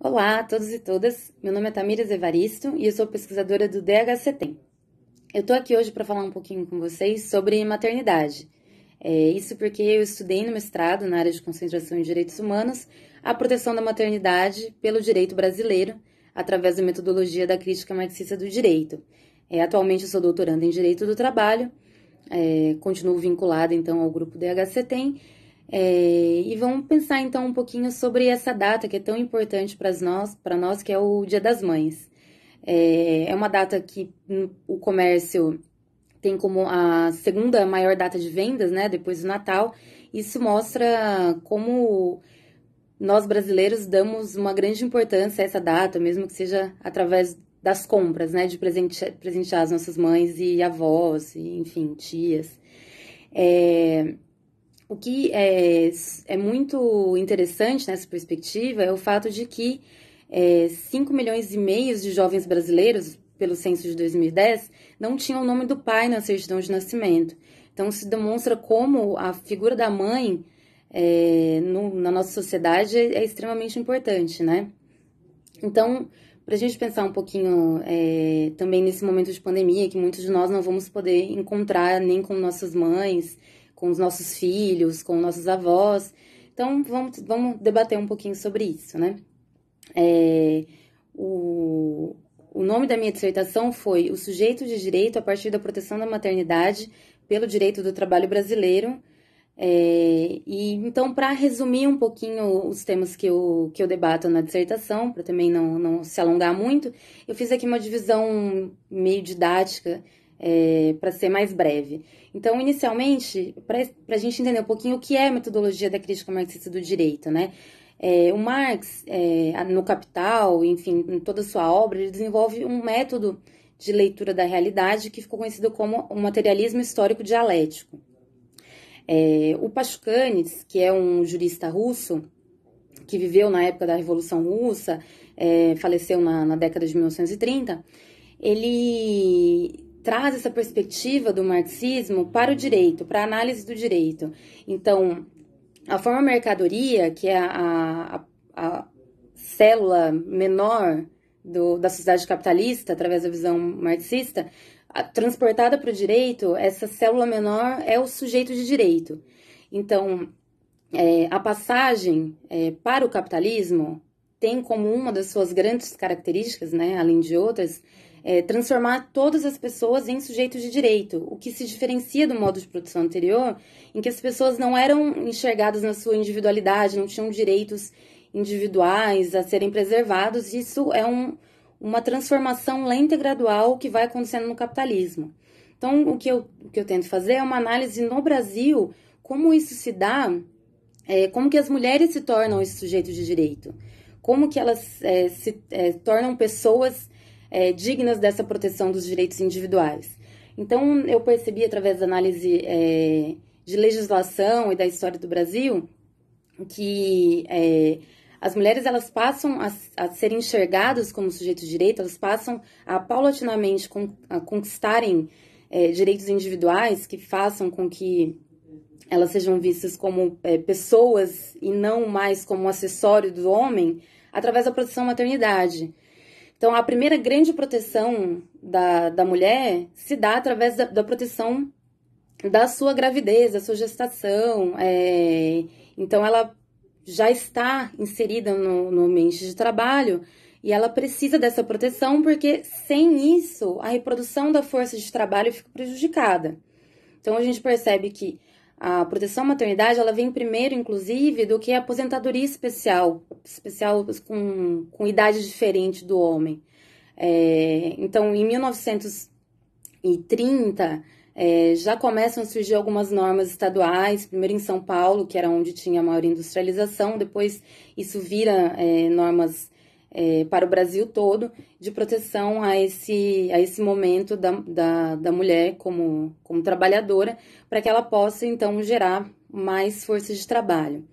Olá a todos e todas, meu nome é Tamires Evaristo e eu sou pesquisadora do DHCTEM. Eu estou aqui hoje para falar um pouquinho com vocês sobre maternidade. Isso porque eu estudei no mestrado na área de concentração em direitos humanos a proteção da maternidade pelo direito brasileiro, através da metodologia da crítica marxista do direito. Atualmente eu sou doutoranda em Direito do Trabalho, continuo vinculada então ao grupo DHCTEM, e vamos pensar então um pouquinho sobre essa data que é tão importante para nós, que é o Dia das Mães. É uma data que o comércio tem como a segunda maior data de vendas, né, depois do Natal. Isso mostra como nós brasileiros damos uma grande importância a essa data, mesmo que seja através das compras, né, de presentear as nossas mães e avós, e, enfim, tias. O que é muito interessante nessa perspectiva é o fato de que 5 milhões e meio de jovens brasileiros, pelo censo de 2010, não tinham o nome do pai na certidão de nascimento. Então, se demonstra como a figura da mãe na nossa sociedade é extremamente importante, né? Então, para a gente pensar um pouquinho também nesse momento de pandemia, que muitos de nós não vamos poder encontrar nem com nossas mães, com os nossos filhos, com nossos avós. Então, vamos debater um pouquinho sobre isso, né? O nome da minha dissertação foi O Sujeito de Direito a partir da proteção da maternidade pelo direito do trabalho brasileiro. Então, para resumir um pouquinho os temas que eu debato na dissertação, para também não se alongar muito, eu fiz aqui uma divisão meio didática, para ser mais breve. Então, inicialmente, para a gente entender um pouquinho o que é a metodologia da crítica marxista do direito, né? O Marx, no Capital, enfim, em toda a sua obra, ele desenvolve um método de leitura da realidade que ficou conhecido como o materialismo histórico dialético. O Pashukanis, que é um jurista russo, que viveu na época da Revolução Russa, faleceu na década de 1930, ele traz essa perspectiva do marxismo para o direito, para a análise do direito. Então, a forma mercadoria, que é a célula menor da sociedade capitalista, através da visão marxista, transportada para o direito, essa célula menor é o sujeito de direito. Então, a passagem para o capitalismo tem como uma das suas grandes características, né, além de outras, transformar todas as pessoas em sujeitos de direito, o que se diferencia do modo de produção anterior, em que as pessoas não eram enxergadas na sua individualidade, não tinham direitos individuais a serem preservados. Isso é uma transformação lenta e gradual que vai acontecendo no capitalismo. Então, o que eu tento fazer é uma análise no Brasil, como isso se dá, como que as mulheres se tornam esses sujeitos de direito, como que elas se tornam pessoas dignas dessa proteção dos direitos individuais. Então, eu percebi, através da análise de legislação e da história do Brasil, que as mulheres elas passam a serem enxergadas como sujeitos de direito, elas passam a paulatinamente a conquistarem direitos individuais que façam com que elas sejam vistas como pessoas e não mais como um acessório do homem, através da proteção à maternidade. Então, a primeira grande proteção da mulher se dá através da proteção da sua gravidez, da sua gestação. Então, ela já está inserida no ambiente de trabalho e ela precisa dessa proteção, porque sem isso, a reprodução da força de trabalho fica prejudicada. Então, a gente percebe que a proteção à maternidade, ela vem primeiro, inclusive, do que a aposentadoria especial com idade diferente do homem. Então, em 1930, já começam a surgir algumas normas estaduais, primeiro em São Paulo, que era onde tinha a maior industrialização, depois isso vira normas para o Brasil todo, de proteção a esse momento da mulher como trabalhadora, para que ela possa, então, gerar mais forças de trabalho.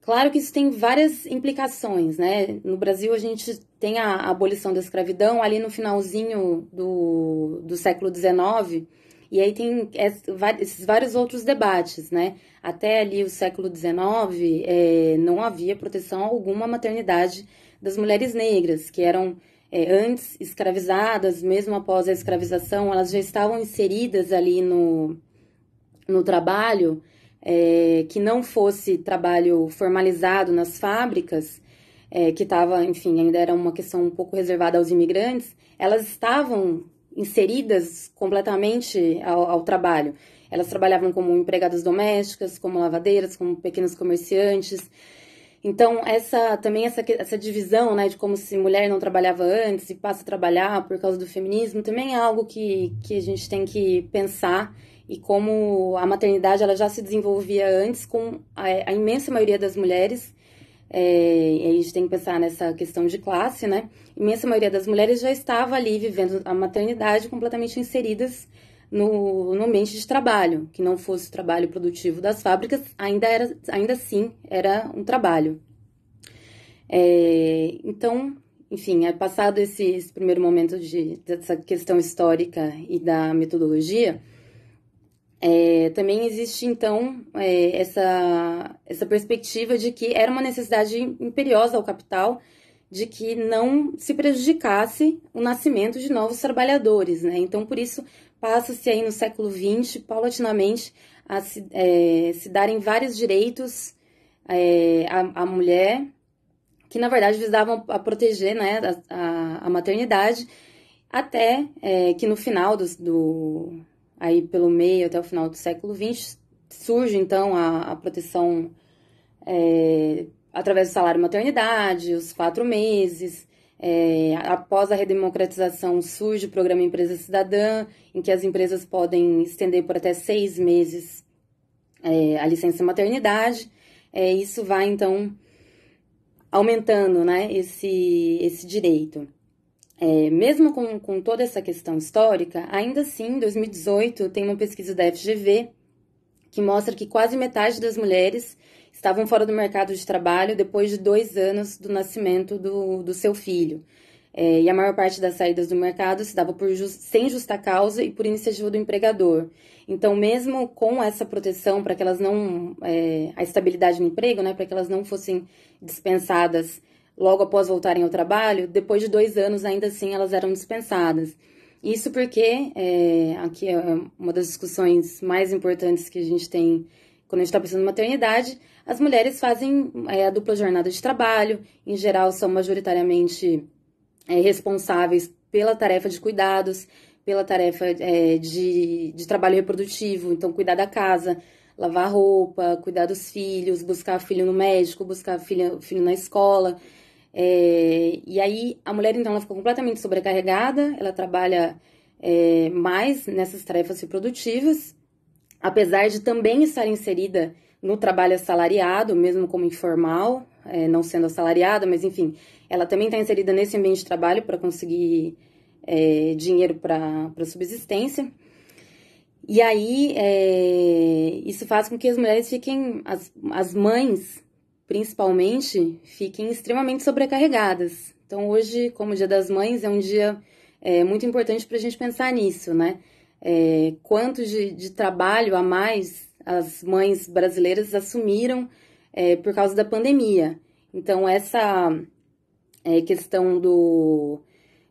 Claro que isso tem várias implicações, né? No Brasil, a gente tem a abolição da escravidão ali no finalzinho do século XIX, E aí tem esses vários outros debates, né? Até ali o século XIX, não havia proteção alguma à maternidade das mulheres negras, que eram antes escravizadas, mesmo após a escravização, elas já estavam inseridas ali no trabalho, que não fosse trabalho formalizado nas fábricas, que estava, enfim, ainda era uma questão um pouco reservada aos imigrantes, elas estavam inseridas completamente ao trabalho. Elas trabalhavam como empregadas domésticas, como lavadeiras, como pequenos comerciantes. Então, essa divisão, né, de como se mulher não trabalhava antes e passa a trabalhar por causa do feminismo, também é algo que a gente tem que pensar, e como a maternidade ela já se desenvolvia antes com a imensa maioria das mulheres, e aí a gente tem que pensar nessa questão de classe, né? A imensa maioria das mulheres já estava ali vivendo a maternidade completamente inseridas no ambiente de trabalho, que não fosse o trabalho produtivo das fábricas, ainda assim era um trabalho. Então, enfim, passado esse primeiro momento dessa questão histórica e da metodologia, também existe, então, essa perspectiva de que era uma necessidade imperiosa ao capital de que não se prejudicasse o nascimento de novos trabalhadores, né? Então, por isso, passa-se aí no século XX, paulatinamente, a se darem vários direitos à mulher, que, na verdade, visavam a proteger, né, a maternidade, até que no final aí pelo meio até o final do século XX, surge então a proteção através do salário maternidade, os 4 meses. Após a redemocratização, surge o programa Empresa Cidadã, em que as empresas podem estender por até 6 meses a licença maternidade. Isso vai então aumentando, né, esse direito. Mesmo com toda essa questão histórica, ainda assim, em 2018, tem uma pesquisa da FGV que mostra que quase metade das mulheres estavam fora do mercado de trabalho depois de 2 anos do nascimento do seu filho. E a maior parte das saídas do mercado se dava sem justa causa e por iniciativa do empregador. Então, mesmo com essa proteção para que elas não... a estabilidade no emprego, né, para que elas não fossem dispensadas logo após voltarem ao trabalho, depois de 2 anos, ainda assim, elas eram dispensadas. Isso porque, aqui é uma das discussões mais importantes que a gente tem quando a gente está pensando em maternidade, as mulheres fazem a dupla jornada de trabalho, em geral são majoritariamente responsáveis pela tarefa de cuidados, pela tarefa de trabalho reprodutivo, então cuidar da casa, lavar roupa, cuidar dos filhos, buscar filho no médico, buscar filho na escola. E aí a mulher então ela fica completamente sobrecarregada, ela trabalha mais nessas tarefas reprodutivas, apesar de também estar inserida no trabalho assalariado, mesmo como informal, não sendo assalariada, mas enfim, ela também está inserida nesse ambiente de trabalho para conseguir dinheiro para subsistência. E aí isso faz com que as mulheres fiquem, as mães principalmente, fiquem extremamente sobrecarregadas. Então, hoje, como o Dia das Mães, é um dia muito importante para a gente pensar nisso, né? Quanto de trabalho a mais as mães brasileiras assumiram por causa da pandemia. Então, essa questão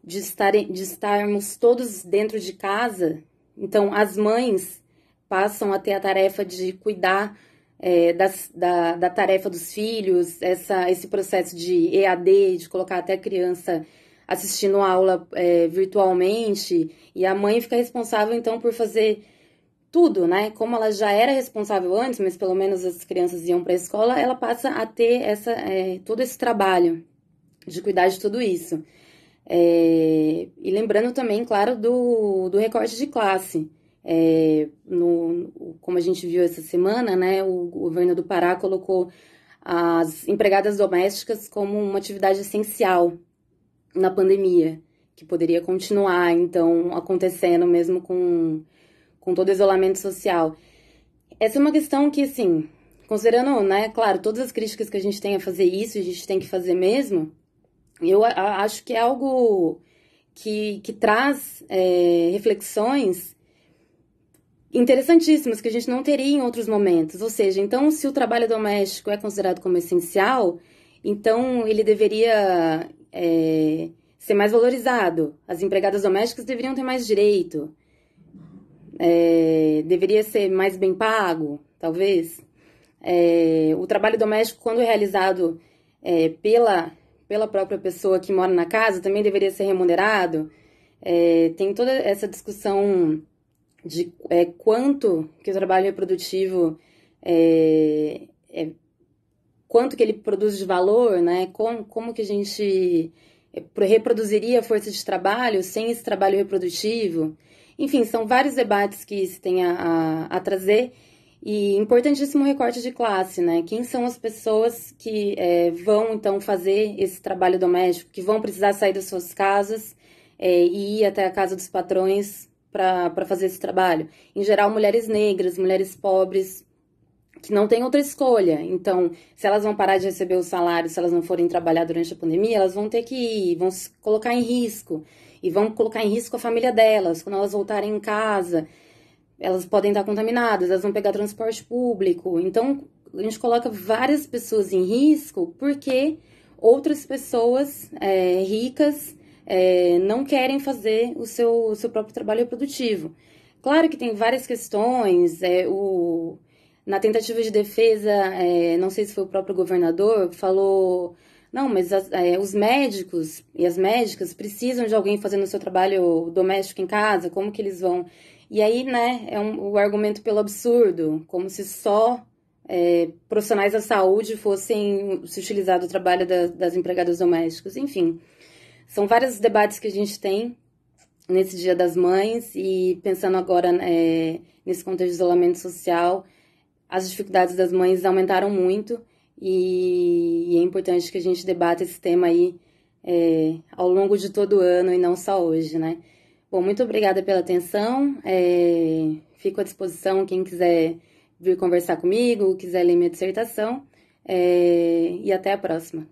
de estarmos todos dentro de casa, então, as mães passam a ter a tarefa de cuidar da tarefa dos filhos, esse processo de EAD, de colocar até a criança assistindo a aula virtualmente, e a mãe fica responsável, então, por fazer tudo, né? Como ela já era responsável antes, mas pelo menos as crianças iam para a escola, ela passa a ter todo esse trabalho de cuidar de tudo isso. E lembrando também, claro, do recorte de classe. Como a gente viu essa semana, né, o governo do Pará colocou as empregadas domésticas como uma atividade essencial na pandemia, que poderia continuar, então, acontecendo mesmo com todo o isolamento social. Essa é uma questão que, assim, considerando, né, claro, todas as críticas que a gente tem a fazer isso, a gente tem que fazer mesmo, eu acho que é algo que traz reflexões interessantíssimos que a gente não teria em outros momentos. Ou seja, então, se o trabalho doméstico é considerado como essencial, então ele deveria ser mais valorizado. As empregadas domésticas deveriam ter mais direito. Deveria ser mais bem pago, talvez. O trabalho doméstico, quando realizado pela própria pessoa que mora na casa, também deveria ser remunerado. Tem toda essa discussão de quanto que o trabalho reprodutivo, quanto que ele produz de valor, né? Como que a gente reproduziria a força de trabalho sem esse trabalho reprodutivo. Enfim, são vários debates que se tem a trazer. E importantíssimo recorte de classe, né? Quem são as pessoas que vão, então, fazer esse trabalho doméstico, que vão precisar sair das suas casas e ir até a casa dos patrões para fazer esse trabalho? Em geral, mulheres negras, mulheres pobres, que não têm outra escolha. Então, se elas vão parar de receber o salário, se elas não forem trabalhar durante a pandemia, elas vão ter que ir, vão se colocar em risco. E vão colocar em risco a família delas. Quando elas voltarem em casa, elas podem estar contaminadas, elas vão pegar transporte público. Então, a gente coloca várias pessoas em risco porque outras pessoas ricas não querem fazer o seu próprio trabalho reprodutivo. Claro que tem várias questões. Na tentativa de defesa, não sei se foi o próprio governador que falou... Não, mas os médicos e as médicas precisam de alguém fazendo o seu trabalho doméstico em casa, como que eles vão... E aí, né, o argumento pelo absurdo, como se só profissionais da saúde fossem se utilizar do trabalho das empregadas domésticas. Enfim, são vários debates que a gente tem nesse Dia das Mães e pensando agora nesse contexto de isolamento social, as dificuldades das mães aumentaram muito e é importante que a gente debata esse tema aí ao longo de todo o ano e não só hoje, né? Bom, muito obrigada pela atenção, fico à disposição quem quiser vir conversar comigo, quiser ler minha dissertação, e até a próxima.